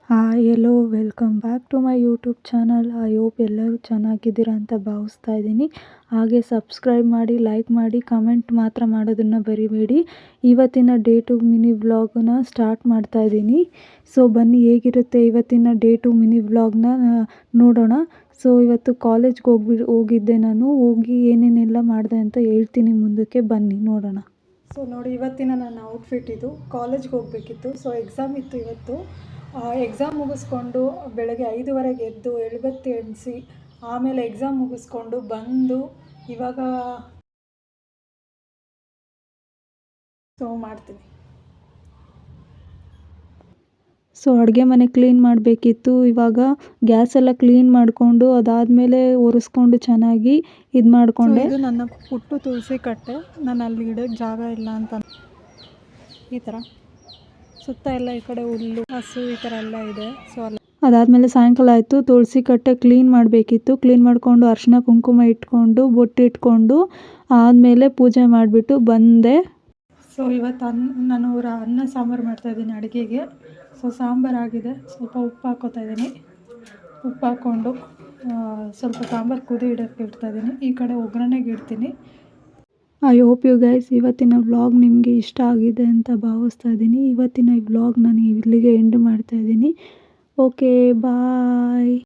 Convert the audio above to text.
Hi hello welcome back to my YouTube channel. I hope ಎಲ್ಲರೂ ಚೆನ್ನಾಗಿದ್ದೀರಾ ಅಂತ ಭಾವಿಸ್ತಾ ಇದ್ದೀನಿ. ಹಾಗೆ ಸಬ್ಸ್ಕ್ರೈಬ್ ಮಾಡಿ, ಲೈಕ್ ಮಾಡಿ, ಕಮೆಂಟ್ ಮಾತ್ರ ಮಾಡೋದನ್ನು ಬರಿಬೇಡಿ. ಇವತ್ತಿನ ಡೇ ಟು ಮಿನಿ ವ್ಲಾಗನ್ನ ಸ್ಟಾರ್ಟ್ ಮಾಡ್ತಾ ಇದ್ದೀನಿ. ಸೊ ಬನ್ನಿ ಹೇಗಿರುತ್ತೆ ಇವತ್ತಿನ ಡೇ ಟು ಮಿನಿ ವ್ಲಾಗ್ನ ನೋಡೋಣ. ಸೊ ಇವತ್ತು ಕಾಲೇಜ್ಗೆ ಹೋಗಿದ್ದೆ ನಾನು. ಹೋಗಿ ಏನೇನೆಲ್ಲ ಮಾಡಿದೆ ಅಂತ ಹೇಳ್ತೀನಿ ಮುಂದಕ್ಕೆ, ಬನ್ನಿ ನೋಡೋಣ. ಸೊ ನೋಡಿ, ಇವತ್ತಿನ ನನ್ನ ಔಟ್ಫಿಟ್ ಇದು. ಕಾಲೇಜ್ಗೆ ಹೋಗಬೇಕಿತ್ತು. ಸೊ ಎಕ್ಸಾಮ್ ಇತ್ತು ಇವತ್ತು. ಎಕ್ಸಾಮ್ ಮುಗಿಸ್ಕೊಂಡು ಬೆಳಗ್ಗೆ 5:15ಗೆ ಎದ್ದು ಎಳ್ಬತ್ತಿ ಎಣಿಸಿ ಆಮೇಲೆ ಎಕ್ಸಾಮ್ ಮುಗಿಸ್ಕೊಂಡು ಬಂದು ಇವಾಗ ಮಾಡ್ತೀನಿ. ಸೊ ಅಡುಗೆ ಮನೆ ಕ್ಲೀನ್ ಮಾಡಬೇಕಿತ್ತು. ಇವಾಗ ಗ್ಯಾಸ್ ಎಲ್ಲ ಕ್ಲೀನ್ ಮಾಡಿಕೊಂಡು ಅದಾದಮೇಲೆ ಒರೆಸ್ಕೊಂಡು ಚೆನ್ನಾಗಿ ಇದು ಮಾಡಿಕೊಂಡೆ. ಇದು ನನ್ನ ಪುಟ್ಟು ತುಳಸಿ ಕಟ್ಟೆ. ನಾನು ಅಲ್ಲಿ ಇಡೋಕ್ಕೆ ಜಾಗ ಇಲ್ಲ ಅಂತ ಈ ಥರ ಸುತ್ತ ಎಲ್ಲ ಈ ಕಡೆ ಹುಲ್ಲು, ಹಸು ಈ ಥರ ಎಲ್ಲ ಇದೆ. ಸೊ ಅದಾದಮೇಲೆ ಸಾಯಂಕಾಲ ಆಯಿತು. ತುಳಸಿ ಕಟ್ಟೆ ಕ್ಲೀನ್ ಮಾಡಬೇಕಿತ್ತು. ಕ್ಲೀನ್ ಮಾಡಿಕೊಂಡು ಅರಿಶಿನ ಕುಂಕುಮ ಇಟ್ಕೊಂಡು ಬೊಟ್ಟು ಇಟ್ಕೊಂಡು ಆದಮೇಲೆ ಪೂಜೆ ಮಾಡಿಬಿಟ್ಟು ಬಂದೆ. ಸೊ ಇವತ್ತು ನಾನು ಅನ್ನ ಸಾಂಬಾರು ಮಾಡ್ತಾಯಿದ್ದೀನಿ ಅಡುಗೆಗೆ. ಸೊ ಸಾಂಬಾರು ಆಗಿದೆ. ಸ್ವಲ್ಪ ಉಪ್ಪು ಹಾಕ್ಕೋತಾ ಇದ್ದೀನಿ. ಉಪ್ಪು ಹಾಕ್ಕೊಂಡು ಸ್ವಲ್ಪ ಸಾಂಬಾರು ಕುದಿ ಇಡೋಕ್ಕೆ ಇಡ್ತಾಯಿದ್ದೀನಿ. ಈ ಕಡೆ ಒಗ್ಗರಣೆಗೆ ಇಡ್ತೀನಿ. ಐ ಹೋಪ್ ಯು ಗೈಸ್ ಇವತ್ತಿನ ವ್ಲಾಗ್ ನಿಮಗೆ ಇಷ್ಟ ಆಗಿದೆ ಅಂತ ಭಾವಿಸ್ತಾ ಇದ್ದೀನಿ. ಇವತ್ತಿನ ಈ ವ್ಲಾಗ್ ನಾನು ಇಲ್ಲಿಗೆ ಎಂಡ್ ಮಾಡ್ತಾ ಇದ್ದೀನಿ. ಓಕೆ ಬಾಯ್.